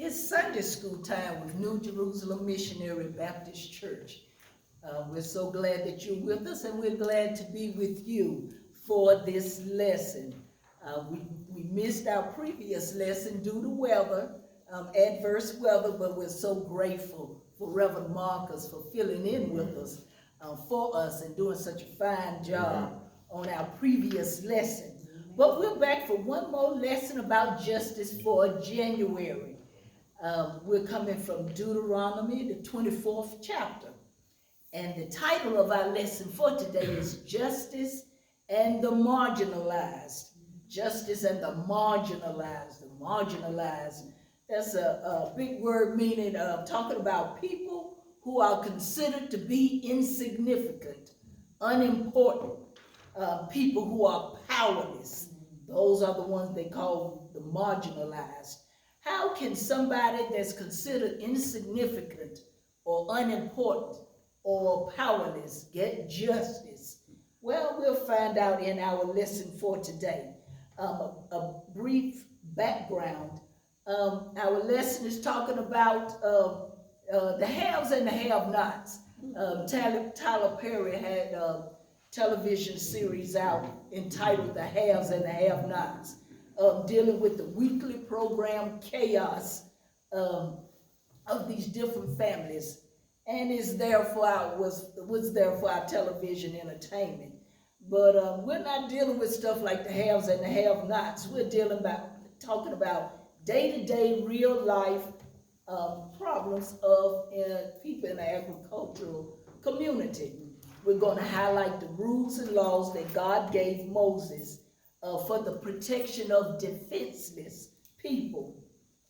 It's Sunday school time with New Jerusalem Missionary Baptist Church. We're so glad that you're with us, and we're glad to be with you for this lesson. We missed our previous lesson due to weather, adverse weather, but we're so grateful for Reverend Marcus for filling in with us, for us, and doing such a fine job on our previous lesson. But we're back for one more lesson about justice for January. We're coming from Deuteronomy, the 24th chapter. And the title of our lesson for today is Justice and the Marginalized. Justice and the Marginalized. The marginalized. That's a big word meaning talking about people who are considered to be insignificant, unimportant, people who are powerless. Those are the ones they call the marginalized. How can somebody that's considered insignificant or unimportant or powerless get justice? Well, we'll find out in our lesson for today. A brief background. Our lesson is talking about the haves and the have-nots. Tyler Perry had a television series out entitled The Haves and the Have-Nots, dealing with the weekly program chaos of these different families, and was there for our television entertainment. But we're not dealing with stuff like the haves and the have-nots. We're talking about day-to-day, real-life problems of people in the agricultural community. We're going to highlight the rules and laws that God gave Moses for the protection of defenseless people,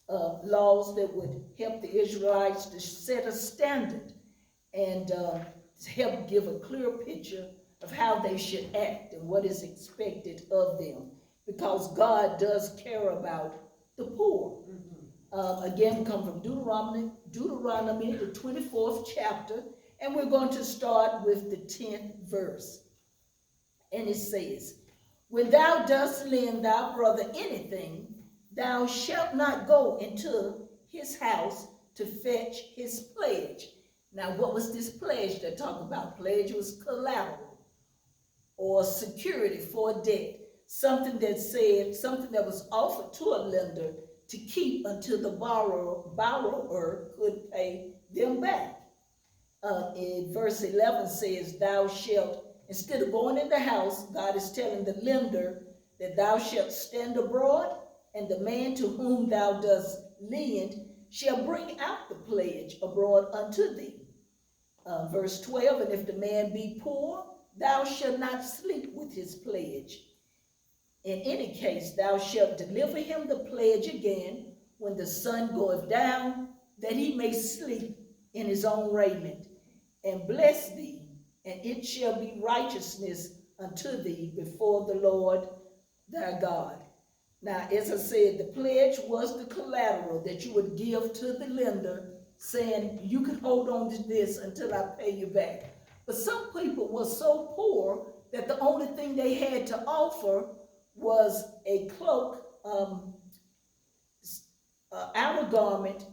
laws that would help the Israelites to set a standard and help give a clear picture of how they should act and what is expected of them, because God does care about the poor. Again, come from Deuteronomy, the 24th chapter, and we're going to start with the 10th verse. And it says, "When thou dost lend thy brother anything, thou shalt not go into his house to fetch his pledge." Now, what was this pledge they're talking about? Pledge was collateral or security for debt, something that was offered to a lender to keep until the borrower could pay them back. In verse 11 says, "Thou shalt," instead of going in the house, God is telling the lender that thou shalt stand abroad, and the man to whom thou dost lend shall bring out the pledge abroad unto thee. Verse 12, "And if the man be poor, thou shalt not sleep with his pledge. In any case, thou shalt deliver him the pledge again when the sun goeth down, that he may sleep in his own raiment, and bless thee, and it shall be righteousness unto thee before the Lord thy God." Now, as I said, the pledge was the collateral that you would give to the lender, saying, you can hold on to this until I pay you back. But some people were so poor that the only thing they had to offer was a cloak, outer garment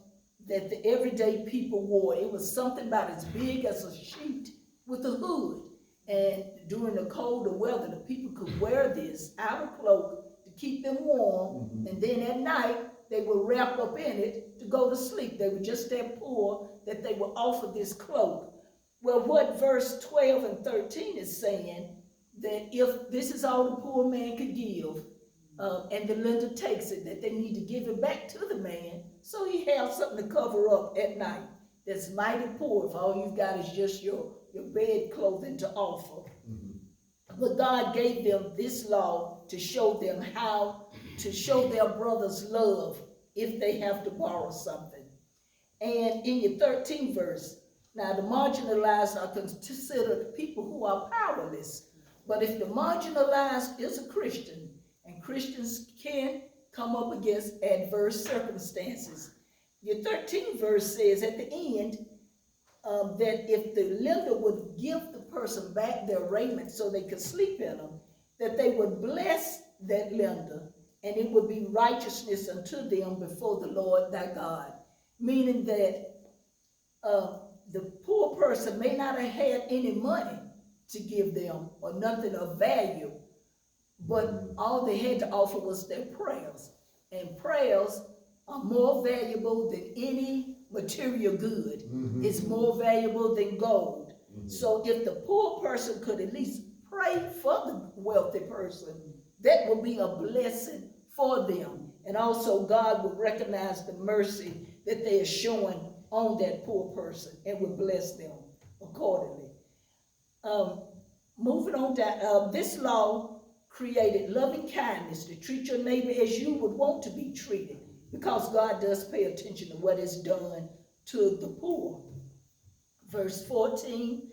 that the everyday people wore. It was something about as big as a sheet with a hood. And during the colder weather, the people could wear this outer cloak to keep them warm. And then at night, they would wrap up in it to go to sleep. They were just that poor that they would offer this cloak. Well, what verse 12 and 13 is saying, that if this is all the poor man could give, and the lender takes it, that they need to give it back to the man so he has something to cover up at night. That's mighty poor if all you've got is just your bed clothing to offer. But God gave them this law to show them how to show their brothers love if they have to borrow something. And in your 13th verse, now the marginalized are considered people who are powerless. But if the marginalized is a Christian, and Christians can come up against adverse circumstances, your 13th verse says at the end that if the lender would give the person back their raiment so they could sleep in them, that they would bless that lender and it would be righteousness unto them before the Lord thy God. Meaning that the poor person may not have had any money to give them or nothing of value, but all they had to offer was their prayers. And prayers are more valuable than any material good. It's more valuable than gold. So if the poor person could at least pray for the wealthy person, that would be a blessing for them. And also God would recognize the mercy that they are showing on that poor person and would bless them accordingly. Moving on down, this law created loving kindness to treat your neighbor as you would want to be treated, because God does pay attention to what is done to the poor. Verse 14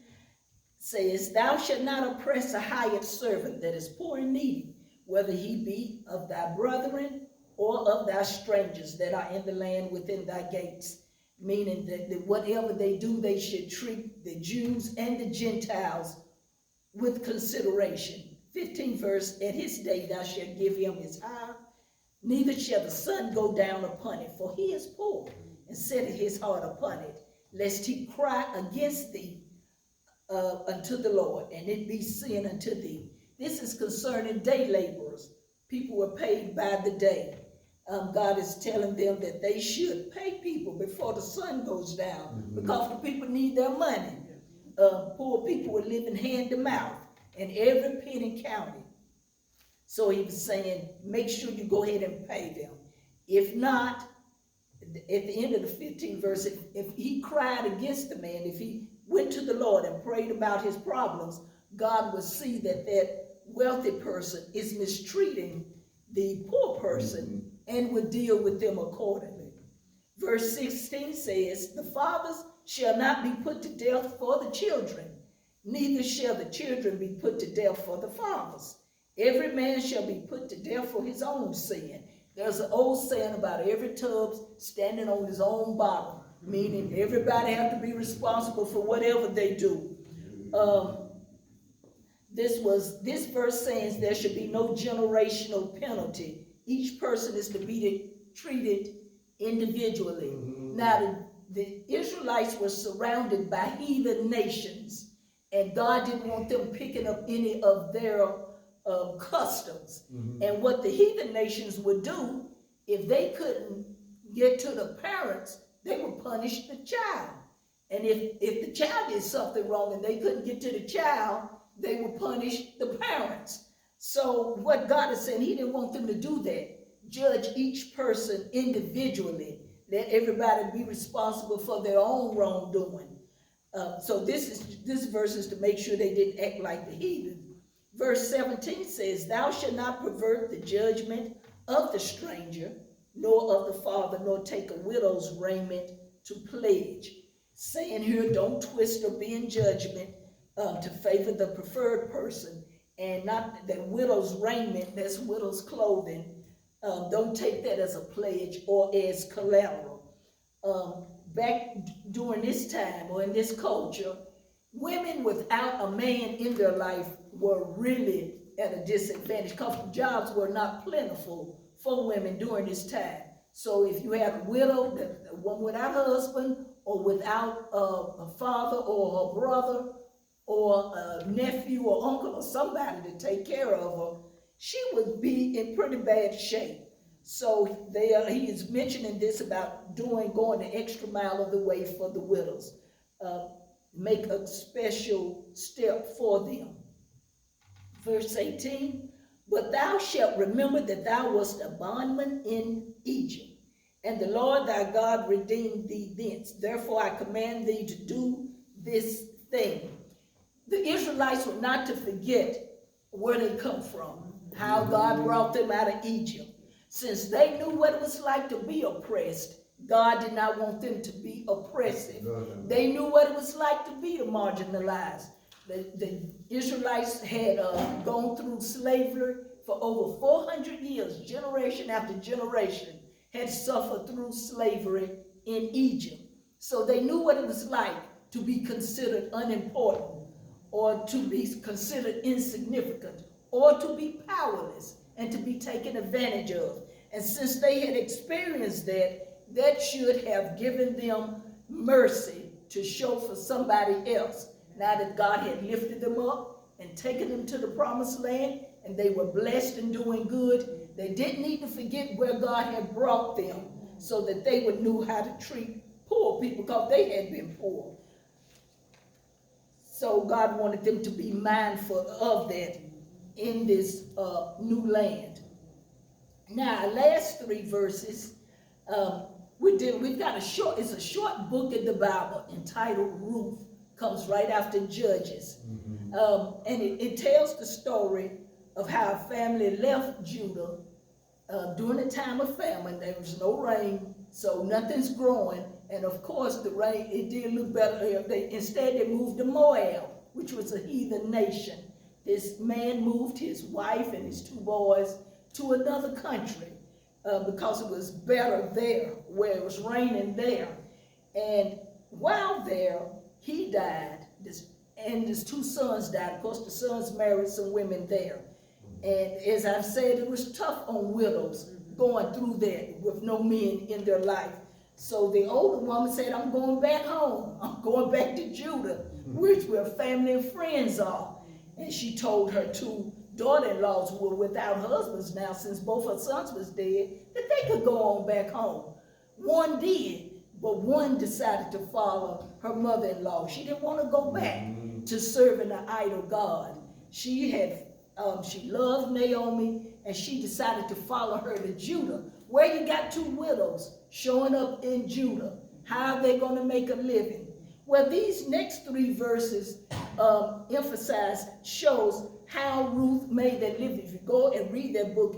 says, thou shalt not oppress a hired servant that is poor and needy, whether he be of thy brethren or of thy strangers that are in the land within thy gates. Meaning that whatever they do, they should treat the Jews and the Gentiles with consideration. 15th verse, at his day thou shalt give him his hire, neither shall the sun go down upon it, for he is poor, and setteth his heart upon it, lest he cry against thee unto the Lord, and it be sin unto thee. This is concerning day laborers. People were paid by the day. God is telling them that they should pay people before the sun goes down, because the people need their money. Poor people were living hand to mouth, and every penny counted. So he was saying, make sure you go ahead and pay them. If not, at the end of the 15th verse, if he cried against the man, if he went to the Lord and prayed about his problems, God would see that that wealthy person is mistreating the poor person and would deal with them accordingly. Verse 16 says, the fathers shall not be put to death for the children, neither shall the children be put to death for the fathers. Every man shall be put to death for his own sin. There's an old saying about every tub standing on his own bottom, meaning everybody have to be responsible for whatever they do. This verse saying there should be no generational penalty. Each person is to be treated individually. Now, the Israelites were surrounded by heathen nations, and God didn't want them picking up any of their customs. And what the heathen nations would do, if they couldn't get to the parents, they would punish the child. And if the child did something wrong and they couldn't get to the child, they would punish the parents. So what God is saying, he didn't want them to do that. Judge each person individually. Let everybody be responsible for their own wrongdoing. So this verse is to make sure they didn't act like the heathen. Verse 17 says, thou shalt not pervert the judgment of the stranger, nor of the father, nor take a widow's raiment to pledge. Saying here, don't twist or be in judgment to favor the preferred person, and not that widow's raiment, that's widow's clothing. Don't take that as a pledge or as collateral. Back during this time or in this culture, women without a man in their life were really at a disadvantage, because jobs were not plentiful for women during this time. So if you had a widow, one without a husband, or without a father or a brother, or a nephew or uncle or somebody to take care of her, she would be in pretty bad shape. So he is mentioning this about going the extra mile of the way for the widows. Make a special step for them. Verse 18, but thou shalt remember that thou wast a bondman in Egypt, and the Lord thy God redeemed thee thence. Therefore I command thee to do this thing. The Israelites were not to forget where they come from, how God brought them out of Egypt. Since they knew what it was like to be oppressed, God did not want them to be oppressive. They knew what it was like to be marginalized. The Israelites had gone through slavery for over 400 years, generation after generation, had suffered through slavery in Egypt. So they knew what it was like to be considered unimportant, or to be considered insignificant, or to be powerless. and to be taken advantage of. And since they had experienced that, that should have given them mercy to show for somebody else. Now that God had lifted them up and taken them to the promised land, and they were blessed and doing good, they didn't need to forget where God had brought them so that they would know how to treat poor people, because they had been poor. So God wanted them to be mindful of that in this new land. Now, our last three verses, we've got it's a short book in the Bible entitled Ruth, comes right after Judges. And it tells the story of how a family left Judah during a time of famine. There was no rain, so nothing's growing. And of course, the rain, it did look better. Instead, they moved to Moab, which was a heathen nation. This man moved his wife and his two boys to another country because it was better there, where it was raining there. And while there, he died, and his two sons died. Of course, the sons married some women there. And as I've said, it was tough on widows going through that with no men in their life. So the older woman said, I'm going back home. I'm going back to Judah, which where family and friends are. And she told her two daughter-in-laws, who were without husbands now since both her sons was dead, that they could go on back home. One did, but one decided to follow her mother-in-law. She didn't want to go back to serving an idol god. She loved Naomi, and she decided to follow her to Judah, where you got two widows showing up in Judah. How are they going to make a living? Well, these next three verses shows how Ruth made that living. If you go and read that book,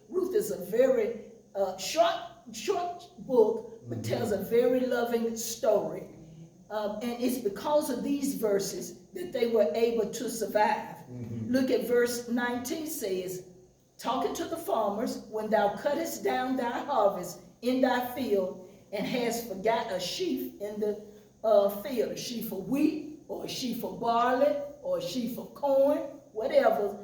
Ruth is a very short book, but tells a very loving story. And it's because of these verses that they were able to survive. Look at verse 19 says, talking to the farmers, when thou cuttest down thy harvest in thy field, and hast forgot a sheaf in the field, a sheaf of wheat, or a sheaf of barley, or a sheaf of corn, whatever,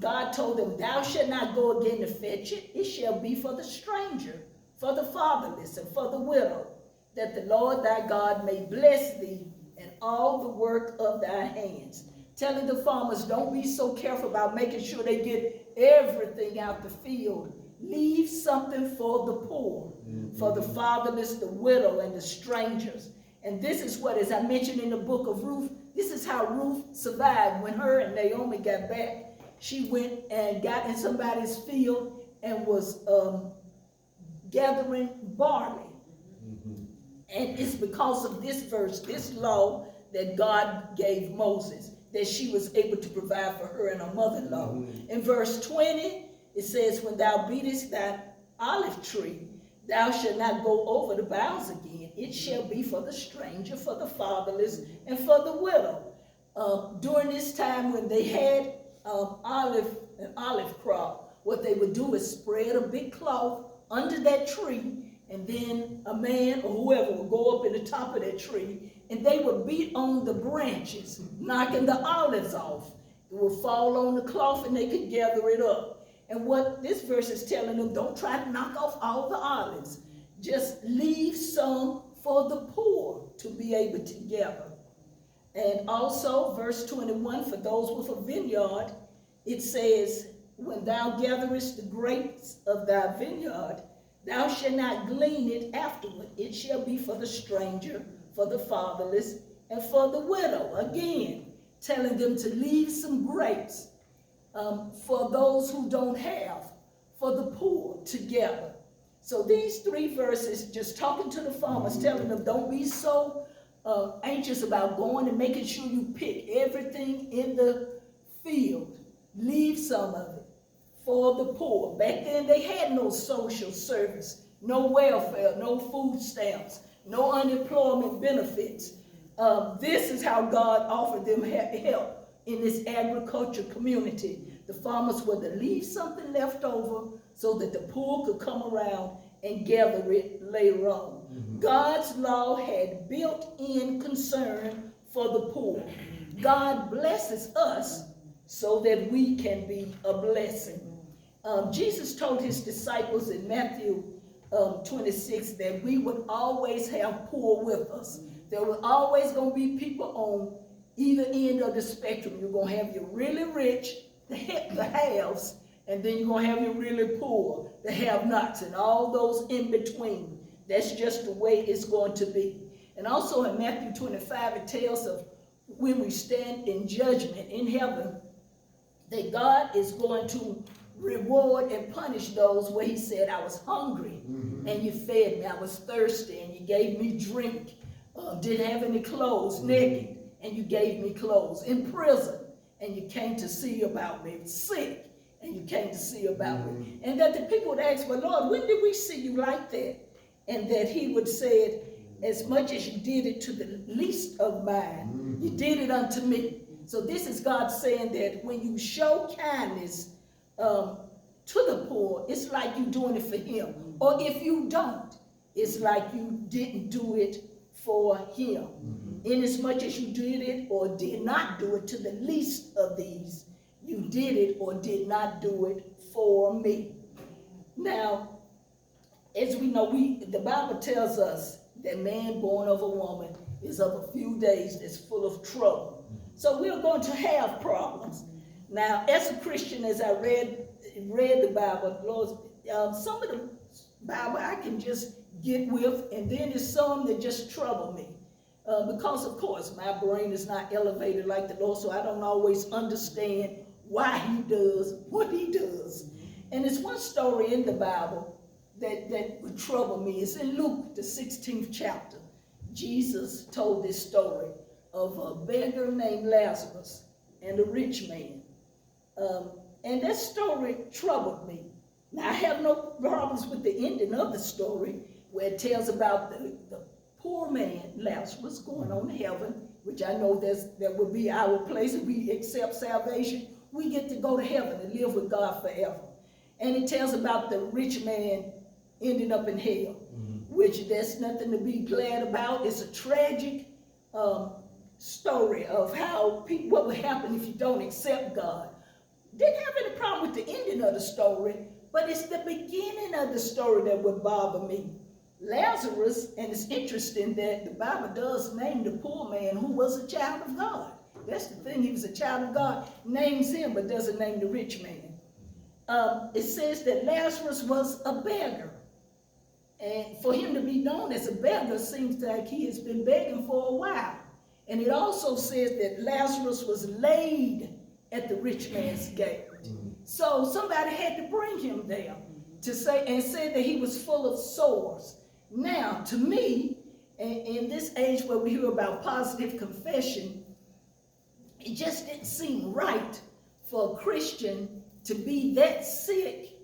God told them, thou shalt not go again to fetch it. It shall be for the stranger, for the fatherless, and for the widow, that the Lord thy God may bless thee in all the work of thy hands. Telling the farmers, don't be so careful about making sure they get everything out the field. Leave something for the poor, for the fatherless, the widow, and the strangers. And this is what, as I mentioned in the book of Ruth, this is how Ruth survived. When her and Naomi got back, she went and got in somebody's field and was gathering barley. And it's because of this verse, this law that God gave Moses, that she was able to provide for her and her mother-in-law. In verse 20, it says, when thou beatest thy olive tree, thou shalt not go over the boughs again. It shall be for the stranger, for the fatherless, and for the widow. During this time when they had an olive crop, what they would do is spread a big cloth under that tree, and then a man or whoever would go up in the top of that tree, and they would beat on the branches, knocking the olives off. It would fall on the cloth, and they could gather it up. And what this verse is telling them, don't try to knock off all the olives. Just leave some for the poor to be able to gather. And also, verse 21, for those with a vineyard, it says, when thou gatherest the grapes of thy vineyard, thou shalt not glean it afterward. It shall be for the stranger, for the fatherless, and for the widow. Again, telling them to leave some grapes for those who don't have, for the poor to gather. So these three verses, just talking to the farmers, telling them, don't be so anxious about going and making sure you pick everything in the field. Leave some of it for the poor. Back then they had no social service, no welfare, no food stamps, no unemployment benefits. This is how God offered them help in this agriculture community. The farmers were to leave something left over so that the poor could come around and gather it later on. God's law had built-in concern for the poor. God blesses us so that we can be a blessing. Jesus told his disciples in Matthew 26 that we would always have poor with us. There were always going to be people on either end of the spectrum. You're going to have your really rich, the haves, and then you're going to have your really poor, the have-nots, and all those in between. That's just the way it's going to be. And also in Matthew 25, it tells of when we stand in judgment in heaven, that God is going to reward and punish those where he said, I was hungry and you fed me. I was thirsty and you gave me drink. Didn't have any clothes, naked, and you gave me clothes. In prison, and you came to see about me. Sick, and you came to see about me. And that the people would ask, well, Lord, when did we see you like that? And that he would say, as much as you did it to the least of mine, you did it unto me. So this is God saying that when you show kindness to the poor, it's like you're doing it for him. Or if you don't, it's like you didn't do it for him. Inasmuch as you did it or did not do it to the least of these, you did it or did not do it for me. Now, as we know, the Bible tells us that man born of a woman is of a few days that's full of trouble. So we're going to have problems. Now, as a Christian, as I read the Bible, Lord, some of the Bible I can just get with, and then there's some that just trouble me. Because, of course, my brain is not elevated like the Lord, so I don't always understand why he does what he does. And there's one story in the Bible that would trouble me. It's in Luke, the 16th chapter. Jesus told this story of a beggar named Lazarus and a rich man. And that story troubled me. Now, I have no problems with the ending of the story, where it tells about the poor man, Lazarus, going on to heaven, which I know that will be our place. If we accept salvation, we get to go to heaven and live with God forever. And it tells about the rich man ending up in hell, which there's nothing to be glad about. It's a tragic story of how what would happen if you don't accept God. Didn't have any problem with the ending of the story, but it's the beginning of the story that would bother me. Lazarus, and it's interesting that the Bible does name the poor man who was a child of God. That's the thing, he was a child of God, names him, but doesn't name the rich man. It says that Lazarus was a beggar. And for him to be known as a beggar seems like he has been begging for a while. And it also says that Lazarus was laid at the rich man's gate. So somebody had to bring him there to say, and said that he was full of sores. Now, to me, in this age where we hear about positive confession, it just didn't seem right for a Christian to be that sick,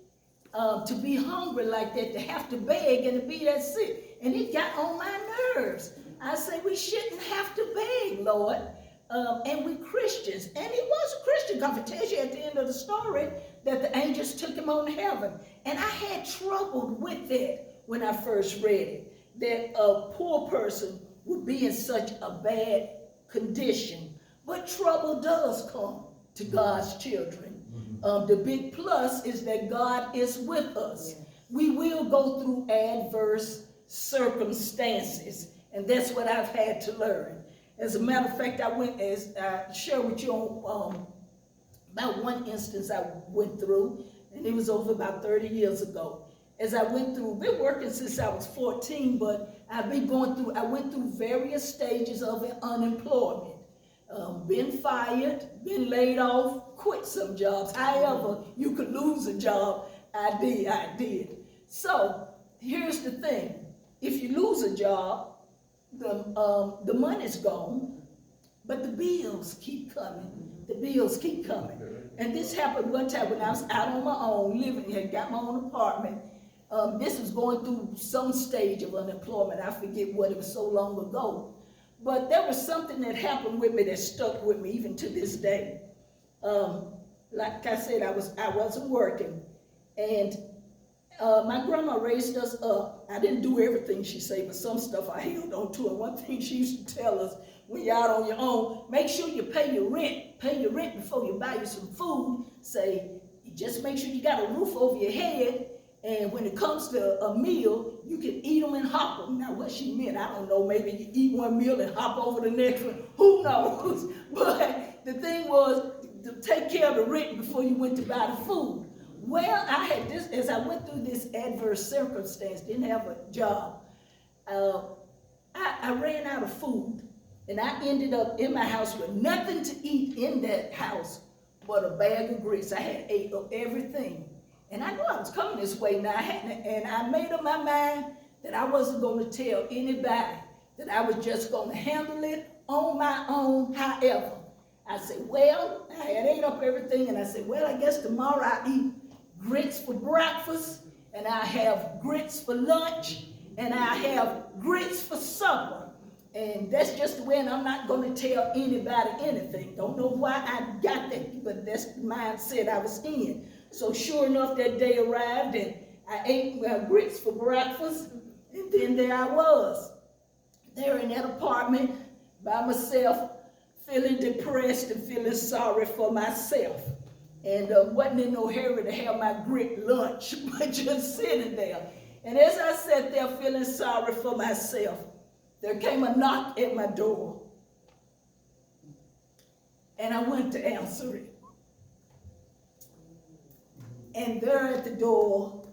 to be hungry like that, to have to beg and to be that sick. And it got on my nerves. I say, we shouldn't have to beg, Lord. And we Christians. And he was a Christian, because it tells you at the end of the story that the angels took him on to heaven. And I had trouble with that when I first read it, that a poor person would be in such a bad condition. But trouble does come to God's children. The big plus is that God is with us. We will go through adverse circumstances, and that's what I've had to learn. As a matter of fact, as I shared with you on about one instance I went through, and it was over about 30 years ago. As I went through, been working since I was 14, but I went through various stages of unemployment. Been fired, been laid off, quit some jobs. However you could lose a job, I did. So here's the thing. If you lose a job, the money's gone, but the bills keep coming. The bills keep coming. And this happened one time when I was out on my own, living, had got my own apartment. This was going through some stage of unemployment. I forget what, it was so long ago. But there was something that happened with me that stuck with me even to this day. Like I said, I wasn't working. And my grandma raised us up. I didn't do everything she said, but some stuff I held on to. And one thing she used to tell us, when you're out on your own, make sure you pay your rent. Pay your rent before you buy you some food. Say, just make sure you got a roof over your head, and when it comes to a meal, you can eat them and hop them. Now, what she meant, I don't know. Maybe you eat one meal and hop over the next one. Who knows? But the thing was to take care of the rent before you went to buy the food. Well, I had this, as I went through this adverse circumstance, didn't have a job, I ran out of food, and I ended up in my house with nothing to eat in that house but a bag of grits. I had ate up everything. And I knew I was coming this way now, and I made up my mind that I wasn't going to tell anybody, that I was just going to handle it on my own. However, I said, well, I had ate up everything, and I said, well, I guess tomorrow I eat grits for breakfast, and I have grits for lunch, and I have grits for supper. And that's just the way, and I'm not going to tell anybody anything. Don't know why I got that, but that's the mindset I was in. So sure enough, that day arrived, and I ate my grits for breakfast, and then there I was, there in that apartment by myself, feeling depressed and feeling sorry for myself. And wasn't in no hurry to have my grit lunch, but just sitting there. And as I sat there feeling sorry for myself, there came a knock at my door. And I went to answer it. And there at the door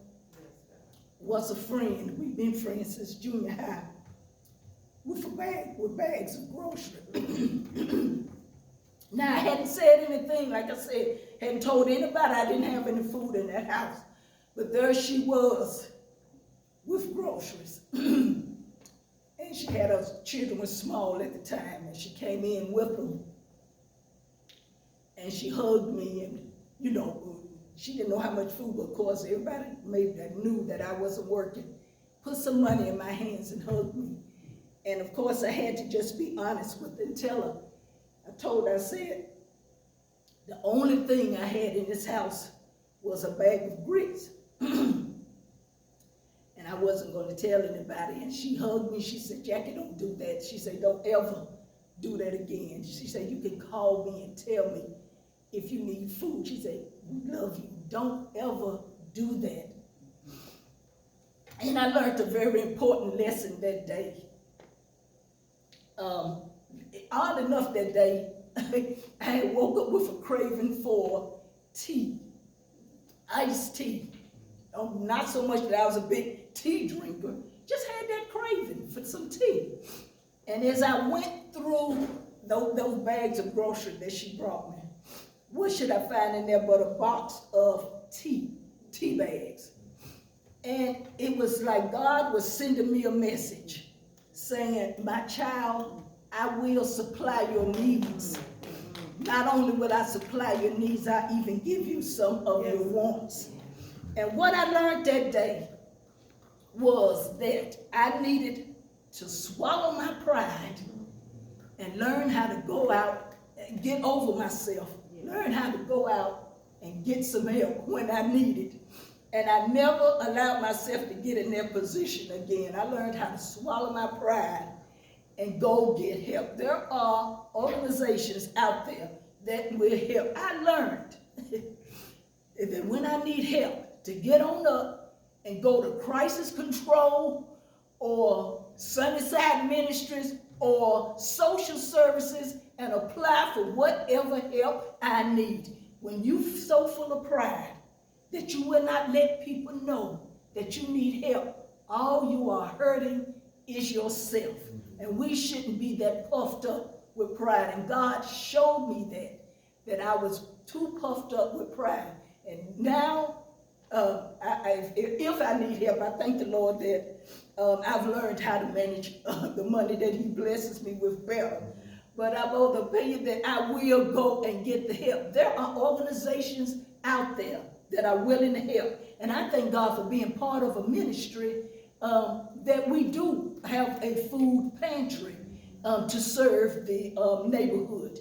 was a friend. We've been friends since junior high, with a bag, with bags of groceries. Now, I hadn't said anything, like I said, hadn't told anybody I didn't have any food in that house. But there she was with groceries. And she had her children were small at the time, and she came in with them. And she hugged me, and, you know, she didn't know how much food, but of course, everybody knew that I wasn't working. Put some money in my hands and hugged me. And of course, I had to just be honest with her and tell her. I said, the only thing I had in this house was a bag of grits. And I wasn't going to tell anybody. And she hugged me. She said, Jackie, don't do that. She said, don't ever do that again. She said, you can call me and tell me if you need food. She said, we love you. Don't ever do that. And I learned a very important lesson that day. Odd enough that day, I had woke up with a craving for tea, iced tea. Not so much that I was a big tea drinker, just had that craving for some tea. And as I went through those bags of groceries that she brought me, what should I find in there but a box of tea bags? And it was like God was sending me a message saying, my child, I will supply your needs. Not only will I supply your needs, I even give you some of your wants. And what I learned that day was that I needed to swallow my pride and learn how to go out and get over myself. Learn how to go out and get some help when I need it. And I never allowed myself to get in that position again. I learned how to swallow my pride and go get help. There are organizations out there that will help. I learned that when I need help, to get on up and go to crisis control or Sunnyside Ministries or social services and apply for whatever help I need. When you're so full of pride that you will not let people know that you need help, all you are hurting is yourself. And we shouldn't be that puffed up with pride. And God showed me that I was too puffed up with pride. And now, if I need help, I thank the Lord that I've learned how to manage the money that he blesses me with better. But I'm of the opinion that I will go and get the help. There are organizations out there that are willing to help. And I thank God for being part of a ministry that we do have a food pantry to serve the neighborhood.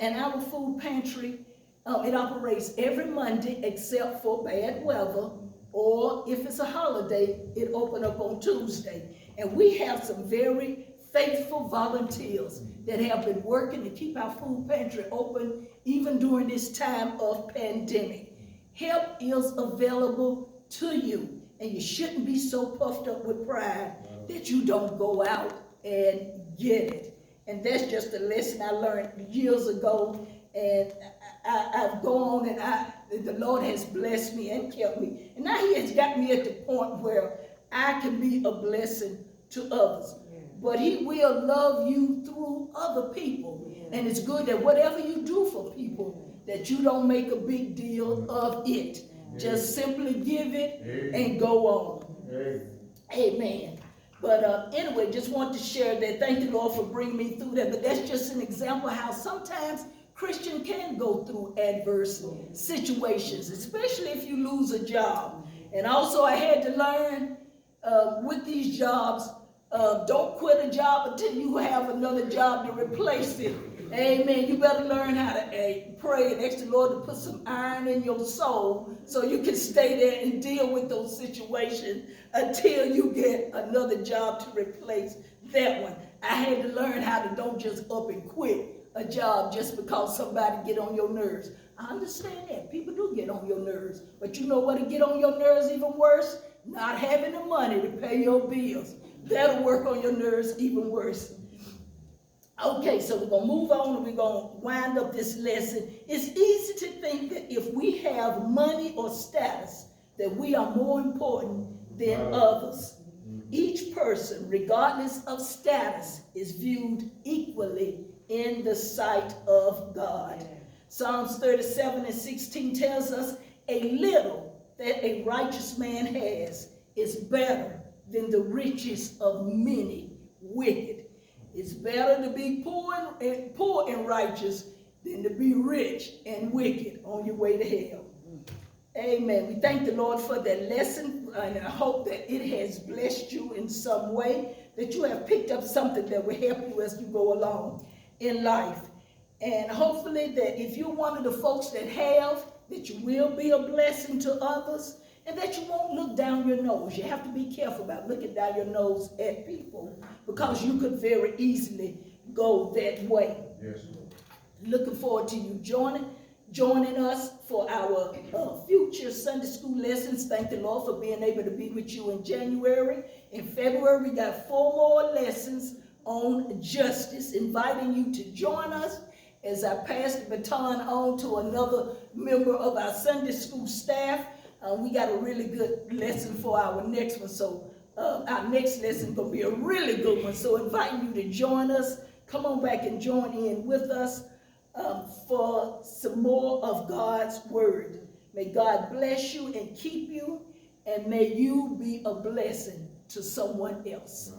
And our food pantry, it operates every Monday except for bad weather, or if it's a holiday, it opens up on Tuesday. And we have some very faithful volunteers that have been working to keep our food pantry open even during this time of pandemic, Help is available to you, and you shouldn't be so puffed up with pride that you don't go out and get it. And that's just a lesson I learned years ago, and I've gone and the Lord has blessed me and kept me. And now he has got me at the point where I can be a blessing to others. But he will love you through other people. And it's good that whatever you do for people, that you don't make a big deal of it. Just simply give it and go on. Amen. But anyway, just want to share that. Thank you, Lord, for bringing me through that. But that's just an example how sometimes Christian can go through adverse situations, especially if you lose a job. And also I had to learn with these jobs, don't quit a job until you have another job to replace it. Amen. You better learn how to pray and ask the Lord to put some iron in your soul so you can stay there and deal with those situations until you get another job to replace that one. I had to learn how to don't just up and quit a job just because somebody get on your nerves. I understand that. People do get on your nerves. But you know what will get on your nerves even worse? Not having the money to pay your bills. That'll work on your nerves even worse. Okay, so we're going to move on and we're going to wind up this lesson. It's easy to think that if we have money or status, that we are more important than others. Each person, regardless of status, is viewed equally in the sight of God. Psalms 37:16 tells us, a little that a righteous man has is better than the riches of many wicked. It's better to be poor and righteous than to be rich and wicked on your way to hell. Amen. We thank the Lord for that lesson, and I hope that it has blessed you in some way, that you have picked up something that will help you as you go along in life. And hopefully that if you're one of the folks that have, that you will be a blessing to others, and that you won't look down your nose. You have to be careful about looking down your nose at people, because you could very easily go that way. Yes. Looking forward to you joining us for our future Sunday school lessons. Thank the Lord for being able to be with you in January. In February, we got 4 more lessons on justice, inviting you to join us as I pass the baton on to another member of our Sunday school staff. We got a really good lesson for our next one, so our next lesson is going to be a really good one. So inviting you to join us. Come on back and join in with us for some more of God's word. May God bless you and keep you, and may you be a blessing to someone else.